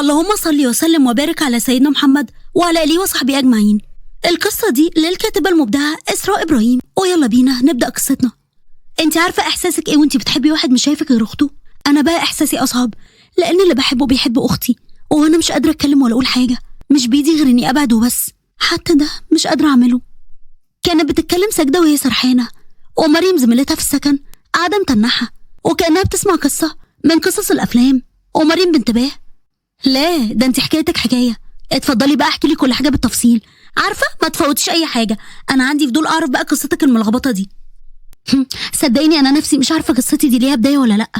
اللهم صل وسلم وبارك على سيدنا محمد وعلى آله وصحبه أجمعين. القصة دي للكاتبة المبدعة إسراء إبراهيم، ويلا بينا نبدأ قصتنا. انت عارفة إحساسك إيه وانت بتحبي واحد مش شايفك غير أخته؟ أنا بقى إحساسي أصعب، لأن اللي بحبه بيحب أختي، وأنا مش قادرة أتكلم ولا أقول حاجة، مش بإيدي غير إني أبعد وبس، حتى ده مش قادرة أعمله. كانت بتتكلم ساجدة وهي سرحانة، ومريم زميلتها في السكن قاعدة متنحة وكأنها بتسمع قصة من قصص الأفلام، ومريم بانتباه. لا ده انت حكايتك حكاية، اتفضلي بقى احكي لي كل حاجة بالتفصيل، عارفة ما تفوتيش أي حاجة، أنا عندي فضول أعرف بقى قصتك الملخبطة دي. صدقيني أنا نفسي مش عارفة قصتي دي ليها بداية ولا لأ،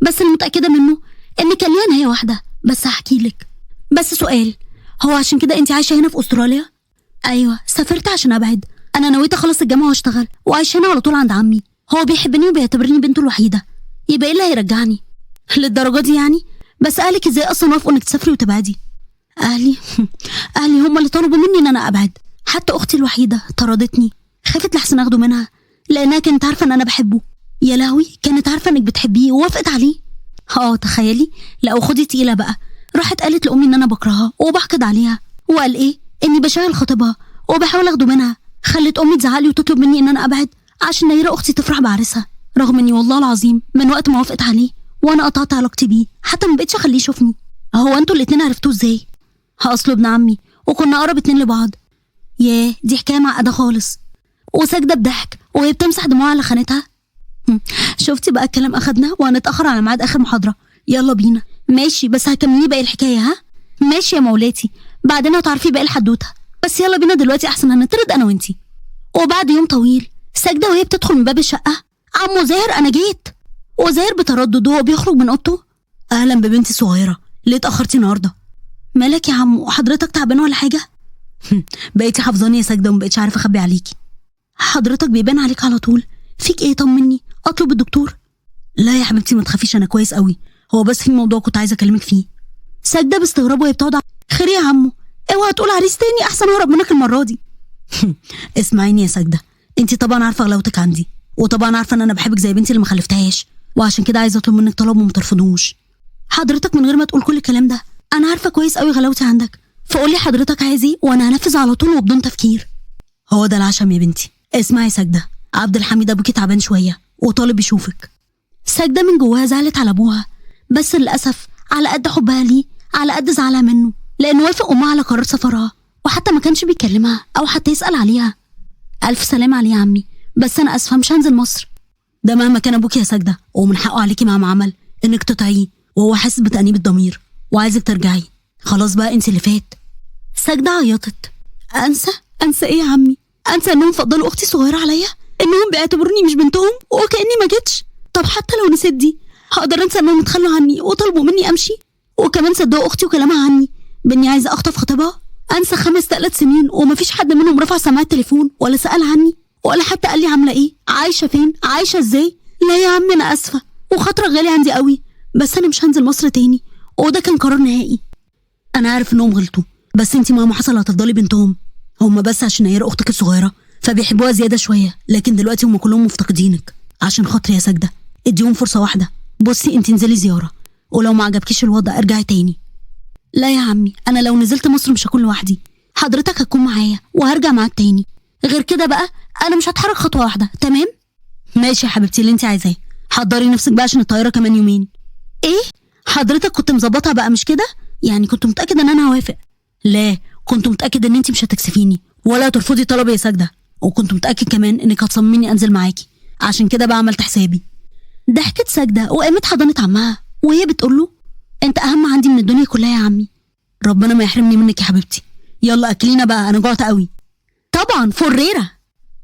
بس اللي متأكدة منه إن كان ليها نهاية واحدة، بس هحكي لك. بس سؤال، هو عشان كده انت عايشة هنا في أستراليا؟ أيوة، سافرت عشان أبعد، أنا نويت أخلص الجامعة وأشتغل وعايشة هنا على طول عند عمي، هو بيحبني وبيعتبرني بنته الوحيدة، يبقى إيه اللي هيرجعني؟ للدرجة دي يعني؟ بس أهلك إزاي أصلا وافقوا إنك تسافري وتبعدي؟ أهلي هم اللي طلبوا مني إن أنا أبعد، حتى أختي الوحيدة طردتني، خافت لحسن أخده منها لأنها كانت عارفة إن أنا بحبه. يا لهوي، كانت عارفة إنك بتحبيه ووافقت عليه؟ تخيلي. لا وخدي تقيلة بقى، راحت قالت لأمي إن أنا بكرهها وبحقد عليها، وقال إيه إني بشغل خطيبها وبحاول أخده منها، خلت أمي تزعلي وتطلب مني إن أنا أبعد عشان نيرة أختي تفرح بعرسها، رغم إني والله العظيم من وقت ما وافقت عليه وأنا قطعت علاقتي بيه، حتى ما بقتش أخليه يشوفني. هو أنتوا الاتنين عرفتوه إزاي؟ أصله ابن عمي وكنا أقرب اتنين لبعض. ياه، دي حكاية معقدة خالص. وساجدة بضحك وهي بتمسح دموعها على خانتها. شفتي بقى الكلام أخدنا وهنتأخر على ميعاد آخر محاضرة، يلا بينا. ماشي، بس هكملي باقي الحكاية ها؟ ماشي يا مولاتي، بعدين هتعرفي باقي الحدوتة، بس يلا بينا دلوقتي أحسن هنطرد أنا وإنتي. وبعد يوم طويل ساجدة وهي بتدخل من باب الشقة، عمو زاهر أنا جيت. وزاهر بتردد وهو بيخرج من أوضته، أهلا ببنتي الصغيرة، ليه اتأخرتي النهاردة؟ مالك يا عمو، حضرتك تعبان ولا حاجة؟ بقيتي حافظاني يا ساجدة ومبقتش عارفة أخبي عليكي. حضرتك بيبان عليك على طول، فيك إيه؟ طمني، أطلب الدكتور؟ لا يا حبيبتي ما تخافيش، أنا كويس قوي، هو بس في موضوع كنت عايزة أكلمك فيه. ساجدة باستغراب وهي بتقعد. خير يا عمو؟ اوعى تقول عريس تاني، أحسن أهرب منك المرة دي. اسمعيني يا ساجدة، انتي طبعا عارفة غلاوتك عندي، وطبعا عارفة ان انا بحبك زي بنتي اللي ما خلفتهاش، وعشان كده عايزة اطلب منك طلب وما ترفضوش. حضرتك من غير ما تقول كل الكلام ده، انا عارفة كويس قوي غلاوتي عندك، فقولي حضرتك عايز ايه وانا هنفذ على طول وبدون تفكير. هو ده العشم يا بنتي. اسمعي يا ساجدة، عبد الحميد ابوكي تعبان شوية وطالب يشوفك. ساجدة من جواها زعلت على ابوها، بس للاسف على قد حبها ليه على قد زعلها منه، لانه وافق امها على قرار سفرها، وحتى ما كانش بيكلمها او حتى يسأل عليها. ألف سلام عليه يا عمي، بس أنا أسفة مش هنزل مصر. ده مهما كان أبوك يا ساجدة، ومن حقه عليكي مهما عمل إنك تطيعيه، وهو حاسس بتأنيب الضمير وعايزك ترجعي، خلاص بقى انسي اللي فات. ساجدة عيطت. أنسى إيه يا عمي؟ أنسى إنهم فضلوا أختي صغيرة عليا، إنهم بيعتبروني مش بنتهم وكأني ما جيتش. طب حتى لو نسيت دي، هقدر أنسى إنهم اتخلوا عني وطلبوا مني أمشي، وكمان صدقوا أختي وكلامها عني بإني عايزة أخطف خطيبها؟ أنسى 5 سنين ومفيش حد منهم رفع سماعة التليفون ولا سأل عني ولا حتى قال لي عاملة إيه، عايشة فين، عايشة إزاي؟ لا يا عمي أنا أسفة، وخاطرك غالي عندي قوي، بس أنا مش هنزل مصر تاني، وده كان قرار نهائي. أنا عارف إنهم غلطوا، بس أنتي مهما حصل هتفضلي بنتهم، هم بس عشان نيرة أختك الصغيرة فبيحبوها زيادة شوية، لكن دلوقتي هم كلهم مفتقدينك. عشان خاطري يا ساجدة اديهم فرصة واحدة، بصي أنتي انزلي زيارة، ولو ما عجبكيش الوضع ارجعي تاني. لا يا عمي، أنا لو نزلت مصر مش هكون لوحدي، حضرتك هتكون معايا وهرجع معاك تاني، غير كده بقى أنا مش هتحرك خطوة واحدة، تمام؟ ماشي يا حبيبتي اللي انت عايزاه، حضري نفسك بقى عشان الطيارة كمان يومين. ايه؟ حضرتك كنت مظبطها بقى مش كده؟ يعني كنت متأكد ان انا هوافق؟ لا، كنت متأكد ان انت مش هتكسفيني ولا ترفضي طلبي يا ساجدة، وكنت متأكد كمان انك هتصمميني انزل معاكي، عشان كده بقى عملت حسابي. ضحكت ساجدة وقامت حضنت عمها وهي بتقول له انت اهم عندي من الدنيا كلها يا عمي. ربنا ما يحرمني منك يا حبيبتي، يلا اكلينا بقى انا جوعت قوي. طبعا فريرة.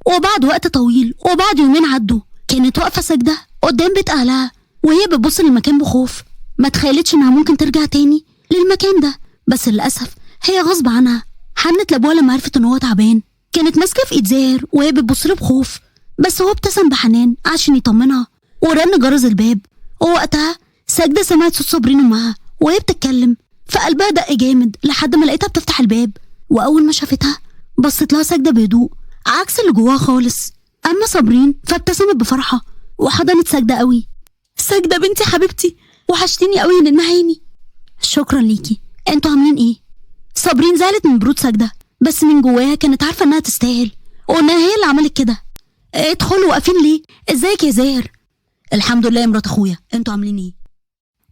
وبعد وقت طويل وبعد يومين عدوا، كانت واقفة ساجدة قدام بيت أهلها وهي بتبص للمكان بخوف، ما تخيلتش انها ممكن ترجع تاني للمكان ده، بس للأسف هي غصب عنها حنت لأبوها لما عرفت ان هو تعبان. كانت ماسكة في ايد زاهر وهي بتبص له بخوف، بس هو ابتسم بحنان عشان يطمنها، ورن جرس الباب. ووقتها ساجدة سمعت صوت صابرين امها وهي بتتكلم، فقلبها دق جامد لحد ما لقيتها بتفتح الباب، واول ما شافتها بصت لها ساجدة بهدوء عكس اللي جواها خالص. اما صابرين فابتسمت بفرحة وحضنت ساجدة قوي. ساجدة بنتي حبيبتي، وحشتيني قوي من عيني. شكرا ليكي، انتوا عاملين ايه؟ صابرين زعلت من برود ساجدة، بس من جواها كانت عارفة انها تستاهل وانها هي اللي عملت كده. ادخلوا، واقفين ليه؟ ازيك يا زاهر؟ الحمد لله يا مرات اخويا، انتوا عاملين ايه؟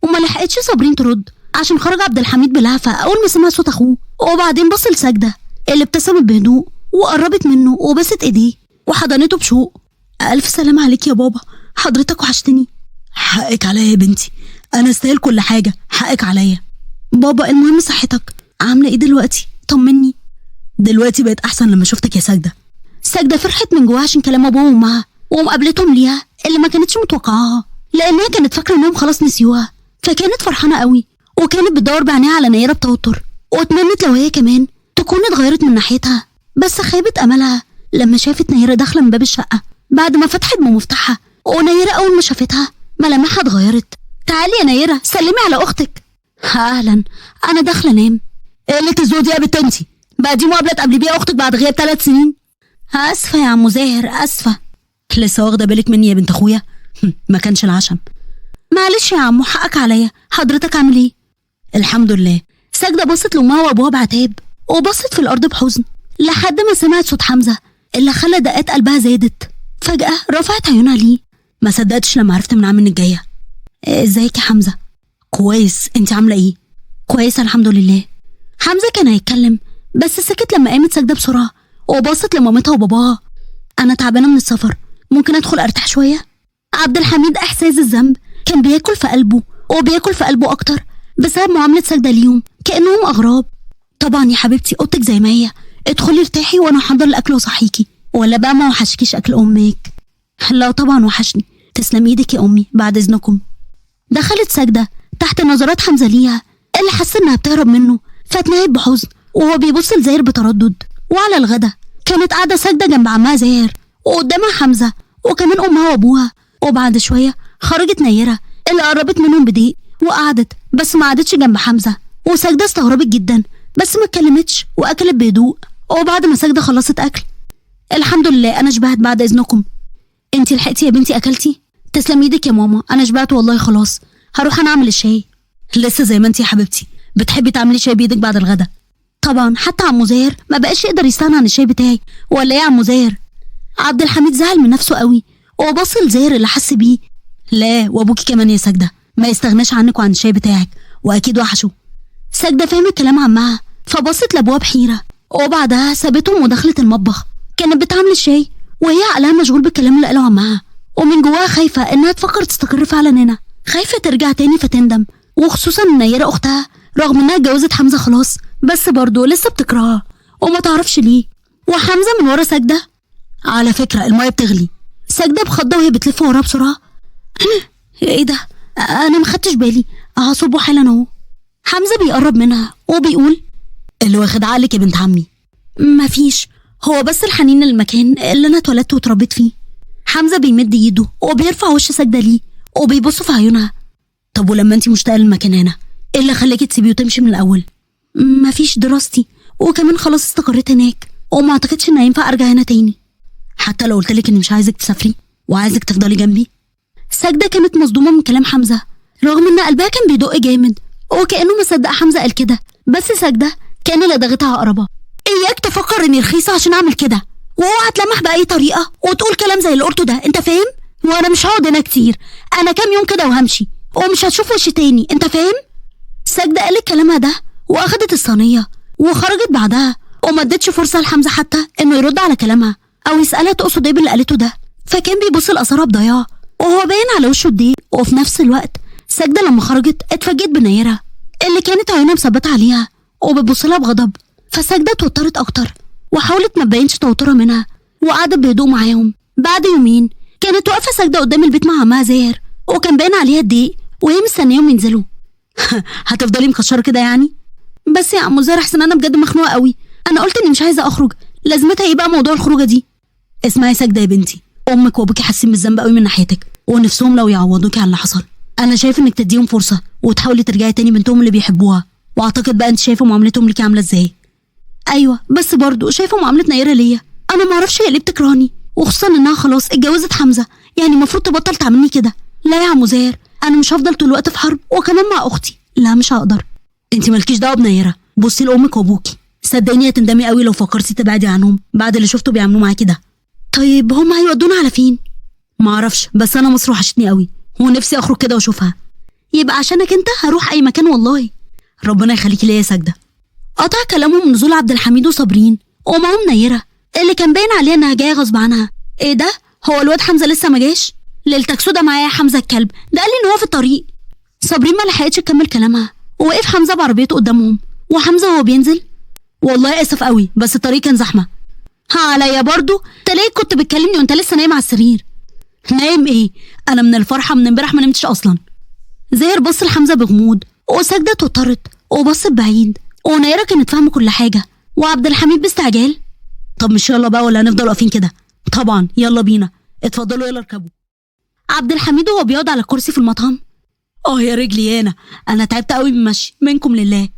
وما لحقتش صابرين ترد عشان خرج عبد الحميد بلهفة اول ما سمع صوت اخوه، وبعدين بص لساجدة اللي ابتسمت بهدوء وقربت منه وبست ايديه وحضنته بشوق. الف سلام عليك يا بابا، حضرتك وحشتني. حقك عليا يا بنتي، انا استاهل كل حاجه، حقك عليا. بابا المهم صحتك، عامله ايه دلوقتي؟ طمني. دلوقتي بقت احسن لما شفتك يا ساجده. ساجده فرحت من جواها عشان كلام ابوها وامها ومقابلتهم ليها اللي ما كانتش متوقعاها، لانها كانت فاكره انهم خلاص نسيوها، فكانت فرحانه قوي وكانت بتدور بعينيها على نيره بتوتر، واتمنت لو هي كمان تكون اتغيرت من ناحيتها، بس خيبت املها لما شافت نيره داخله من باب الشقه بعد ما فتحت بمفتاحها. ونيره اول ما شافتها ملامحها اتغيرت. تعالي يا نيره، سلمي على اختك. اهلا، انا داخله انام. قله الذوق دي يا بنت انتي، بقى دي مقابله تقابلي بيها اختك بعد غياب 3 سنين؟ اسفه يا عمو زاهر، اسفه. لسه واخده بالك مني يا بنت اخويا؟ ما كانش العشم. معلش يا عمو، حقك عليا. حضرتك عامل ايه؟ الحمد لله. ساجده بصت لامها وابوها بعتاب وبصت في الارض بحزن لحد ما سمعت صوت حمزه اللي خلى دقات قلبها زادت. فجاه رفعت عيونها ليه، ما صدقتش لما عرفت من عم انك جايه. ازيك يا حمزه؟ كويس، انت عامله ايه؟ كويسه الحمد لله. حمزه كان هيتكلم بس سكت لما قامت ساجده بسرعه وبصت لمامتها وباباها. انا تعبانه من السفر، ممكن ادخل ارتاح شويه؟ عبد الحميد احساس الذنب كان بياكل في قلبه وبياكل في قلبه اكتر بسبب معامله ساجده ليهم كانهم اغراب. طبعا يا حبيبتي، اوضتك زي ما هي، ادخلي ارتاحي وانا هحضر الاكل واصحيكي. ولا بقى ما وحشكيش اكل امك؟ لا طبعا وحشني، تسلم ايدك يا امي، بعد اذنكم. دخلت ساجده تحت نظرات حمزه ليها اللي حس انها بتهرب منه، فاتنهد بحزن وهو بيبص لزاهر بتردد. وعلى الغدا كانت قاعده ساجده جنب عمها زاهر وقدامها حمزه وكمان امها وابوها. وبعد شويه خرجت نيره اللي قربت منهم بضيق وقعدت، بس ما قعدتش جنب حمزه. وساجده استغربت جدا بس ما اتكلمتش واكلت بهدوء. وبعد ما ساجده خلصت اكل، الحمد لله انا شبعت بعد اذنكم. انتي لحقتي يا بنتي اكلتي؟ تسلم ايدك يا ماما، انا شبعت والله خلاص، هروح انا اعمل الشاي. لسه زي ما انتي يا حبيبتي، بتحبي تعملي شاي بايدك بعد الغدا؟ طبعا، حتى عمو زاهر ما بقاش يقدر يستغنى عن الشاي بتاعي، ولا ايه يا عمو زاهر؟ عبد الحميد زعل من نفسه قوي وبص لزاهر اللي حس بيه. لا، وابوكي كمان يا ساجده ما يستغناش عنك وعن الشاي بتاعك، واكيد وحشه. ساجده فهمت كلام عمها فبصت لابوها بحيره، وبعدها سابتهم ودخلت المطبخ. كانت بتعمل الشاي وهي عقلها مشغول بالكلام اللي قاله عمها، ومن جواها خايفه انها تفكر تستقر فعلا هنا، خايفه ترجع تاني فتندم، وخصوصا ان نيره اختها رغم انها اتجوزت حمزه خلاص بس برضه لسه بتكرهها وما تعرفش ليه. وحمزه من ورا ساجده. على فكره الميه بتغلي. ساجده بخضه وهي بتلف وراها بسرعه. ايه ده؟ انا ما خدتش بالي، هصبه حالا اهو. حمزه بيقرب منها وبيقول: اللي واخد عقلك يا بنت عمي؟ مفيش، هو بس الحنين للمكان اللي انا اتولدت واتربيت فيه. حمزه بيمد ايده وبيرفع وش ساجده ليه وبيبص في عيونها. طب ولما انتي مشتاقه للمكان هنا، ايه اللي خلاكي تسيبيه وتمشي من الاول؟ مفيش، دراستي، وكمان خلاص استقريت هناك وما اعتقدش ان هينفع ارجع هنا تاني. حتى لو قلتلك اني مش عايزك تسافري وعايزك تفضلي جنبي؟ ساجده كانت مصدومه من كلام حمزه رغم ان قلبها كان بيدق جامد وكانه ما صدق حمزه قال كده، بس ساجده كان اللي ضغطها عقربه. اياك تفكر اني رخيصه عشان اعمل كده، واوعى تلمح باي طريقه وتقول كلام زي اللي قلته ده، انت فاهم؟ وانا مش هقعد هنا كتير، انا كام يوم كده وهمشي ومش هتشوف وشي تاني، انت فاهم؟ ساجده قالت كلامها ده واخدت الصينيه وخرجت بعدها، وما ادتش فرصه لحمزه حتى انه يرد على كلامها او يسالها تقصد ايه باللي قالته ده، فكان بيبص لاثارها بضياع وهو باين على وشه الضيق. وفي نفس الوقت ساجده لما خرجت اتفاجئت بنيره اللي كانت عيونها مثبته عليها وبتبص لها بغضب، فساجده اتوترت اكتر وحاولت ما تبينش توترها منها وقعدت بهدوء معاهم. بعد يومين كانت واقفه ساجده قدام البيت مع عمها زاهر وكان باين عليها الضيق وهي مستنياهم ينزلوا. هتفضلي مكشره كده يعني؟ بس يا عمو زاهر احسن انا بجد مخنوقه قوي، انا قلت اني مش عايزه اخرج، لازمتها ايه بقى موضوع الخروجه دي؟ اسمعي ساجده يا بنتي، امك وابوكي حاسين بالذنب قوي من ناحيتك ونفسهم لو يعوضوكي على اللي حصل. انا شايف انك تديهم فرصه وتحاولي ترجعي تاني بنتهم اللي بيحبوها، واعتقد بقى انت شايفه معاملتهم ليكي عامله ازاي. ايوه بس برضه شايفه معامله نيره ليا، انا ما اعرفش هي ليه بتكرهني، وخصوصا انها خلاص اتجوزت حمزه، يعني المفروض تبطل تعاملني كده. لا يا عمو زاهر، انا مش هفضل طول الوقت في حرب وكمان مع اختي، لا مش هقدر. انت مالكيش دعوه بنيره، بصي لامك وابوكي، صدقيني هتندمي قوي لو فكرتي تبعدي عنهم بعد اللي شفته بيعملوه معاكي ده. طيب هم هيودونا على فين؟ معرفش، بس انا مصر وحشتني قوي ونفسي اخرج كده واشوفها. يبقى عشانك انت هروح اي مكان والله. ربنا يخليكي ليا يا ساجده. قطع كلامهم نزول عبد الحميد وصابرين ومعهم نيره اللي كان باين عليها انها جايه غصب عنها. ايه ده؟ هو الواد حمزه لسه ما جاش؟ ليلتك سودا معايا يا حمزه الكلب، ده قال لي ان هو في الطريق. صابرين ما لحقتش تكمل كلامها ووقف حمزه بعربيته قدامهم، وحمزه وهو بينزل: والله اسف قوي بس الطريق كان زحمه. ها عليا برضو؟ تلاقيك كنت بتكلمني وانت لسه نايم على السرير. نايم ايه؟ انا من الفرحه من امبارح ما نمتش اصلا. زاهر بص لحمزه بغموض، وساجده اتوترت وبصت بعيد، ونيره كانت فاهمه كل حاجه، وعبد الحميد باستعجال: طب مش يلا بقى ولا هنفضل واقفين كده؟ طبعا يلا بينا، اتفضلوا يلا اركبوا. عبد الحميد وهو بيقعد على كرسي في المطعم: يا رجلي انا تعبت قوي من المشي، منكم لله.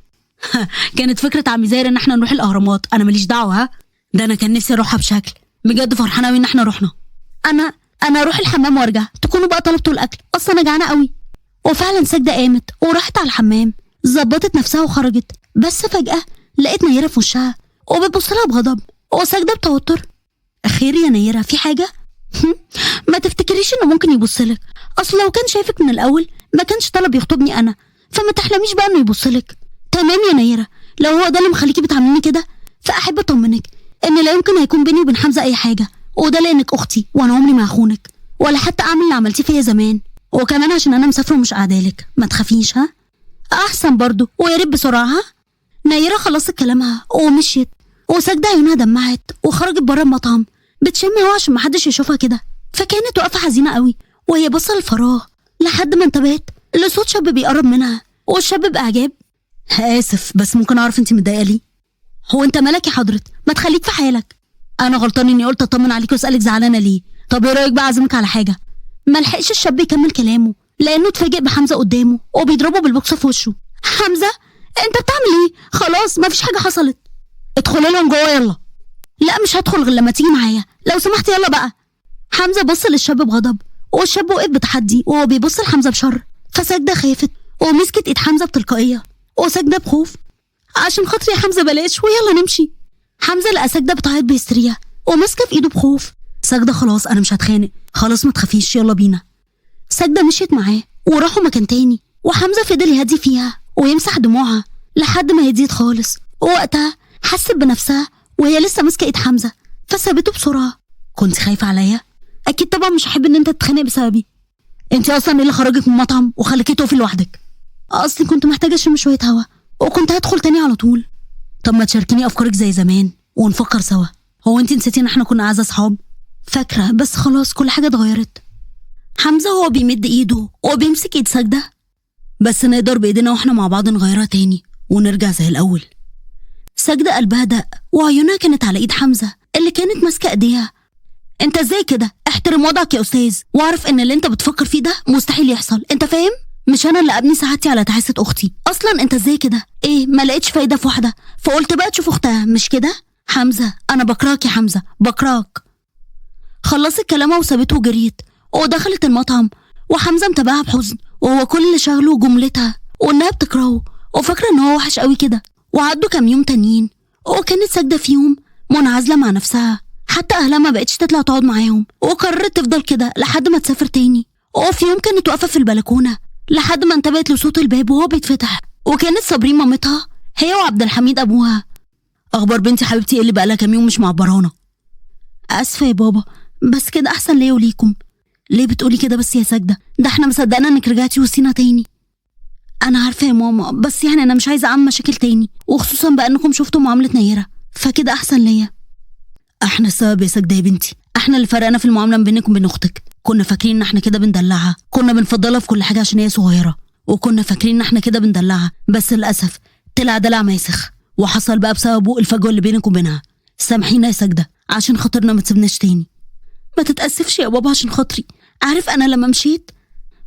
كانت فكره عمي زاهر ان احنا نروح الاهرامات، انا ماليش دعوه. ها ده انا كان نفسي اروحها بشكل، بجد فرحانه قوي ان احنا رحنا. انا اروح الحمام وارجع، تكونوا بقى طلبتوا الاكل، اصلا انا جعانه قوي. وفعلا ساجده قامت وراحت على الحمام، ظبطت نفسها وخرجت، بس فجاه لقيت نيره في وشها وبتبص لها بغضب، وساجده بتوتر: خير يا نيره، في حاجه؟ ما تفتكريش انه ممكن يبصلك، اصل لو كان شايفك من الاول ما كانش طلب يخطبني انا، فما تحلميش بقى انه يبصلك. تمام يا نيره، لو هو ده اللي مخليكي بتعامليني كده فاحب اطمنك ان لا يمكن هيكون بيني وبين حمزه اي حاجه، وده لانك اختي وانا عمري ما هخونك ولا حتى اعمل اللي عملتيه فيا زمان، وكمان عشان انا مسافره ومش قاعدالك، ما تخافيش. ها احسن برضو، ويا ريت بسرعه. ها نيره خلصت كلامها ومشيت، وساجده عيونها دمعت وخرجت بره المطعم بتشم هوا عشان محدش يشوفها كده، فكانت واقفه حزينه قوي وهي باصه للفراغ لحد ما انتبهت لصوت شاب بيقرب منها، والشاب باعجاب: اسف بس ممكن اعرف انت متضايقه ليه؟ هو انت مالك يا حضرة؟ ما تخليك في حالك. انا غلطان اني قلت اطمن عليك واسالك زعلانه ليه. طب ايه رايك بقى اعزمك على حاجه؟ ما لحقش الشاب يكمل كلامه لانه اتفاجئ بحمزه قدامه وبيضربه بالبوكس في وشه. حمزه انت بتعمل ايه؟ خلاص ما فيش حاجه حصلت. ادخلي لهم جوه يلا. لا مش هدخل غير لما تيجي معايا، لو سمحت يلا بقى. حمزه بص للشاب بغضب، والشاب وقف بتحدي وهو بيبص لحمزه بشر، فساجده خافت ومسكت ايد حمزه بتلقائيه، وساجده بخوف: عشان خاطري يا حمزه بلاش ويلا نمشي. حمزه لقى ساجده بتعيط بهستيريا وماسكه في ايده بخوف: ساجده خلاص انا مش هتخانق، خلاص ما تخافيش يلا بينا. ساجده مشيت معاه وراحوا مكان تاني، وحمزه فضل يهدي فيها ويمسح دموعها لحد ما هديت خالص، ووقتها حست بنفسها وهي لسه ماسكه ايد حمزه، فسابته بسرعه. كنت خايفه عليا؟ اكيد طبعا مش هحب ان انت تتخانق بسببي. انت اصلا ايه اللي خرجك من المطعم وخليكي تقفي لوحدك؟ اصلي كنت محتاجه اشم شويه هوا وكنت هدخل تاني على طول. طب ما تشاركيني افكارك زي زمان ونفكر سوا. هو انت نسيتي ان احنا كنا اعز اصحاب؟ فاكره، بس خلاص كل حاجه اتغيرت. حمزه هو بيمد ايده وبيمسك ايد ساجده: بس نقدر بايدينا واحنا مع بعض نغيرها تاني ونرجع زي الاول. ساجده قلبها دق وعيونها كانت على ايد حمزه اللي كانت ماسكه ايديها. انت ازاي كده؟ احترم وضعك يا استاذ، واعرف ان اللي انت بتفكر فيه ده مستحيل يحصل، انت فاهم؟ مش انا اللي ابني سعادتي على تعاسه اختي. اصلا انت ازاي كده؟ ايه ما لقيتش فايده في واحده فقلت بقى تشوف اختها، مش كده؟ حمزه انا بكرهك يا حمزه، بكرهك. خلصت كلامها وسابته وجريت ودخلت المطعم، وحمزه متابعها بحزن وهو كل اللي شغله جملتها وانها بتكرهه وفاكره ان هو وحش قوي كده. وعدوا كام يوم تانيين وكانت ساجده فيهم منعزله مع نفسها، حتى اهلها ما بقتش تطلع تقعد معاهم، وقررت تفضل كده لحد ما تسافر تاني. وفي يوم كانت واقفه في البلكونه لحد ما انتبهت لصوت الباب وهو بيتفتح، وكانت صابرين مامتها هي وعبد الحميد ابوها. اخبار بنتي حبيبتي ايه اللي بقالها كام يوم مش معبرانا؟ اسفه يا بابا بس كده احسن ليا وليكم. ليه بتقولي كده بس يا ساجده؟ ده احنا مصدقنا انك رجعتي وسطينا تاني. انا عارفه يا ماما، بس يعني انا مش عايزه اعمل مشاكل تاني، وخصوصا بقى انكم شفتوا معامله نيره، فكده احسن ليا. احنا السبب يا ساجده يا بنتي، احنا اللي فرقنا في المعامله بينك وبين اختك. كنا فاكرين ان احنا كده بندلعها، كنا بنفضلها في كل حاجه عشان هي صغيره، وكنا فاكرين ان احنا كده بندلعها، بس للاسف طلع دلع ماسخ، وحصل بقى بسببه الفجوه اللي بينك وبينها. سامحينا يا ساجده عشان خاطرنا ما تسيبناش تاني. ما تتاسفش يا بابا عشان خاطري، عارف انا لما مشيت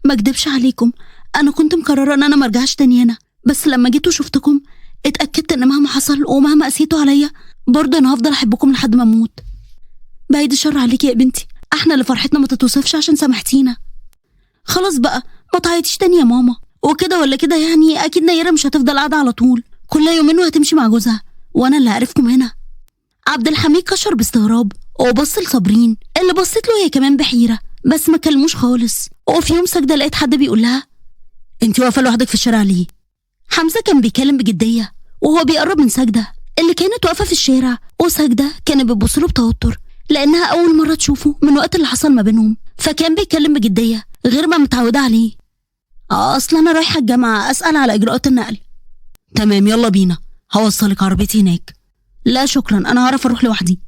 ما اكدبش عليكم انا كنت مقرره ان انا ما ارجعش تاني هنا، بس لما جيت وشفتكم اتاكدت ان مهما حصل ومهما قسيتوا عليا برضه انا هفضل احبكم لحد ما اموت. بعيد الشر عليكي يا بنتي، احنا اللي فرحتنا ما تتوصفش عشان سامحتينا. خلاص بقى ما تعيطيش تاني يا ماما، وكده ولا كده يعني اكيد نيرة مش هتفضل قاعدة على طول، كل يومين وهتمشي مع جوزها، وانا اللي هعرفكم هنا. عبد الحميد كشر باستغراب وبص لصابرين اللي بصت له هي كمان بحيرة، بس ما كلموش خالص. وفي يوم ساجدة لقيت حد بيقول لها: انت واقفة لوحدك في الشارع ليه؟ حمزة كان بيتكلم بجدية وهو بيقرب من ساجدة اللي كانت واقفة في الشارع، وساجدة كانت بتبص له بتوتر لأنها أول مرة تشوفه من وقت اللي حصل ما بينهم، فكان بيتكلم بجدية غير ما متعودة عليه. أصلا أنا رايحة الجامعة أسأل على إجراءات النقل. تمام يلا بينا، هوصلك عربيتي هناك. لا شكرا، أنا هعرف أروح لوحدي.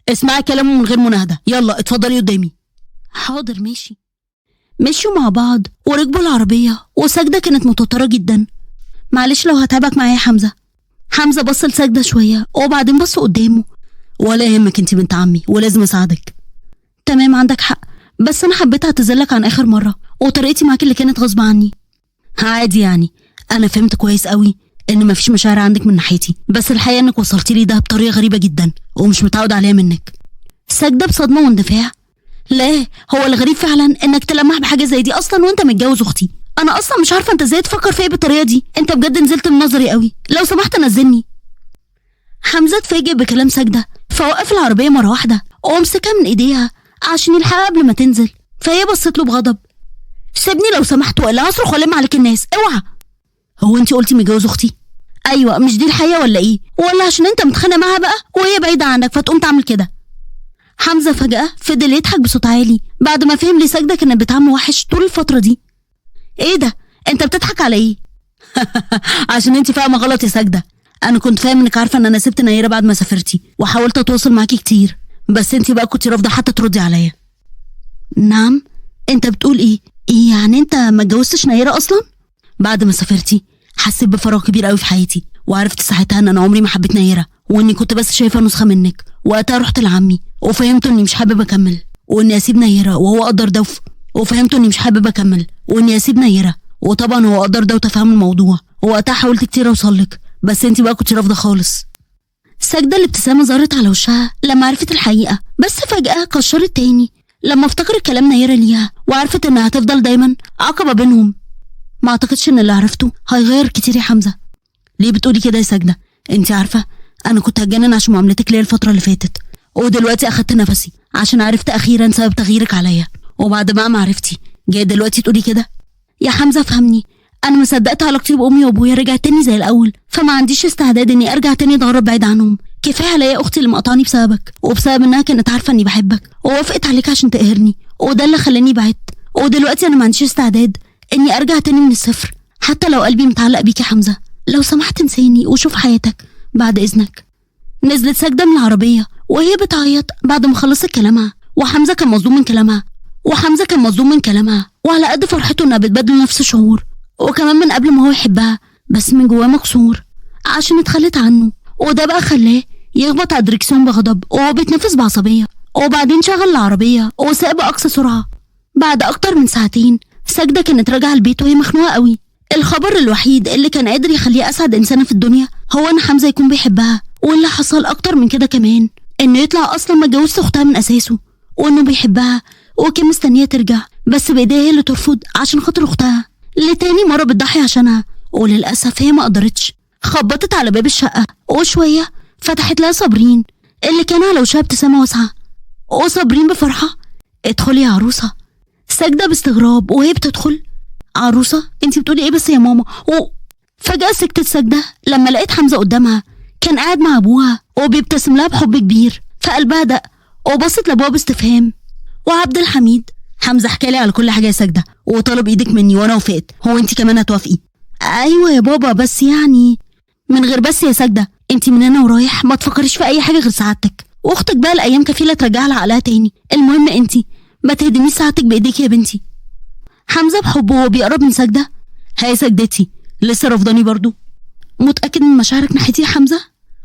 اسمعي كلامه من غير مناهدة، يلا اتفضلي قدامي. حاضر ماشي. مشيوا مع بعض وركبوا العربية، وساجدة كانت متوترة جدا. معلش لو هتعبك معايا يا حمزة. حمزة بص لساجدة شوية وبعدين بص قدامه. ولا يهمك، انت بنت عمي ولازم اساعدك. تمام عندك حق، بس انا حبيت اعتذرلك عن اخر مرة وطريقتي معاك اللي كانت غصب عني. عادي يعني، انا فهمت كويس قوي ان مفيش مشاعر عندك من ناحيتي، بس الحقيقة انك وصلتي لي ده بطريقة غريبة جدا ومش متعود عليها منك. ساجدة بصدمة واندفاع. لا، هو الغريب فعلا انك تلمح بحاجة زي دي اصلا وانت متجوز اختي. انا اصلا مش عارفة انت ازاي تفكر فيا بالطريقة دي، انت بجد نزلت من نظري قوي، لو سمحت نزلني. حمزة اتفاجئ بكلام ساجدة فوقف العربية مرة واحدة ومسكها من ايديها عشان يلحقها قبل ما تنزل، فهي بصت له بغضب. سيبني لو سمحت ولا هصرخ والم عليك الناس، اوعى. هو انت قلتي متجوز اختي؟ ايوه، مش دي الحقيقة ولا ايه؟ ولا عشان انت متخانق معاها بقى وهي بعيدة عنك فتقوم تعمل كده؟ حمزة فجأة فضل يضحك بصوت عالي بعد ما فهم ليه ساجدة كانت بتعامله وحش طول الفترة دي. ايه ده؟ انت بتضحك على ايه؟ عشان انت فاهمة غلط يا ساجدة. انا كنت فاهم انك عارفة ان انا سبت نيرة بعد ما سافرتي وحاولت اتواصل معاكي كتير، بس انت بقى كنت رافضة حتى تردي عليا. نعم؟ انت بتقول ايه؟ ايه يعني انت ما اتجوزتش نيرة اصلا؟ بعد ما سافرتي حسيت بفراغ كبير قوي في حياتي، وعرفت ساعتها ان انا عمري ما حبيت نيرة، واني كنت بس شايفة نسخة منك. وقتها رحت لعمي وفهمت اني مش حابب اكمل واني اسيب نيرة، وهو قدر ده وفهمت اني مش حابب اكمل واني اسيب نيرة، وطبعا هو قدر ده وتفهم الموضوع. ووقتها حاولت كتير اوصلك، بس انت بقى كنت رافضة خالص. ساجدة الابتسامة ظهرت على وشها لما عرفت الحقيقة، بس فجأة كشرت تاني لما افتكرت كلام نيرة ليها وعرفت انها هتفضل دايما عقبة بينهم. ما اعتقدش ان اللي عرفته هيغير كتير يا حمزة. ليه بتقولي كده يا ساجدة؟ انت عارفة انا كنت هتجنن عشان معاملتك ليا الفترة اللي فاتت، ودلوقتي اخدت نفسي عشان عرفت اخيرا سبب تغييرك عليا، وبعد ما معرفتي جاي دلوقتي تقولي كده؟ يا حمزة فهمني، انا ما صدقت علاقتي بامي وابويا رجعت تاني زي الاول، فما عنديش استعداد اني ارجع تاني اتغرب بعيد عنهم. كفايه عليا اختي اللي مقطعني بسببك، وبسبب انها كانت عارفه اني بحبك ووافقت عليك عشان تقهرني، وده اللي خلاني بعدت. ودلوقتي انا ما عنديش استعداد اني ارجع تاني من الصفر، حتى لو قلبي متعلق بيك يا حمزة. لو سمحت انساني وشوف حياتك بعد اذنك. نزلت ساجدة من العربية وهي بتعيط بعد ما خلصت كلامها، وحمزة كان مصدوم من كلامها، وعلى قد فرحته انها بتبادل نفس الشعور، وكمان من قبل ما هو يحبها، بس من جواه مكسور عشان اتخلت عنه، وده بقى خلاه يخبط على الدركسيون بغضب وهو بيتنفس بعصبية. وبعدين شغل العربية وساق بأقصى سرعة. بعد أكتر من ساعتين ساجدة كانت راجعة البيت وهي مخنوقة قوي. الخبر الوحيد اللي كان قادر يخليه أسعد إنسانة في الدنيا هو إن حمزة يكون بيحبها، واللي حصل أكتر من كده كمان إنه يطلع أصلا ما اتجوزش أختها من أساسه، وإنه بيحبها وكان مستنية ترجع، بس بإيديها هي اللي ترفض عشان خاطر أختها لتاني مرة بتضحي عشانها. وللأسف هي ما قدرتش، خبطت على باب الشقة وشوية فتحت لها صابرين اللي كان على وشها ابتسامة واسعة. وصابرين بفرحة: ادخلي يا عروسة. ساجدة باستغراب وهي بتدخل: عروسة؟ انتي بتقولي ايه بس يا ماما؟ فجأة سكتت ساجدة لما لقيت حمزة قدامها كان قاعد مع ابوها وبيبتسم لها بحب كبير، فقلبها دق وبصت لابوها باستفهام. وعبد الحميد: حمزة حكالي على كل حاجة يا ساجدة وطلب ايدك مني وانا وافقت، هو انتي كمان هتوافقي؟ ايوه يا بابا، بس يعني من غير بس يا ساجدة، انتي من هنا ورايح ما تفكريش في اي حاجة غير سعادتك، واختك بقى الايام كفيلة ترجع لها عقلها تاني. المهم انتي ما تهدميش سعادتك بايديك يا بنتي. حمزة بحبه وهو بيقرب من ساجدة: هاي ساجدتي، لسه رافضاني برضو؟ متأكد من مشاعرك ناحيتي يا حمزة؟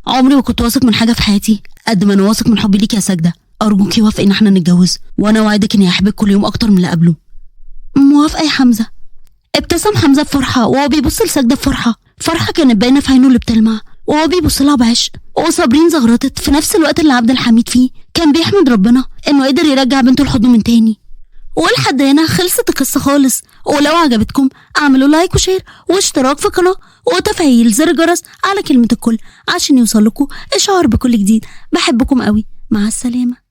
عمري ما كنت واثق من حاجة في حياتي قد ما انا واثق من حبي ليك يا ساجدة. ارجوكي وافقي ان احنا نتجوز، وانا وعدك اني هحبك كل يوم اكتر من اللي قبله. موافقة يا حمزة. ابتسم حمزة بفرحة وهو بيبص لساجدة بفرحة، فرحة كانت باينة في عينه اللي بتلمع وهو بيبص لها بعشق. وصابرين زغرطت في نفس الوقت اللي عبد الحميد فيه كان بيحمد ربنا انه قدر يرجع بنته لحضنه من تاني. ولحد هنا خلصت القصة خالص. ولو عجبتكم اعملوا لايك وشير واشتراك في القناة وتفعيل زر الجرس على كلمة الكل عشان يوصلكوا اشعار بكل جديد. بحبكم قوي. مع السلامة.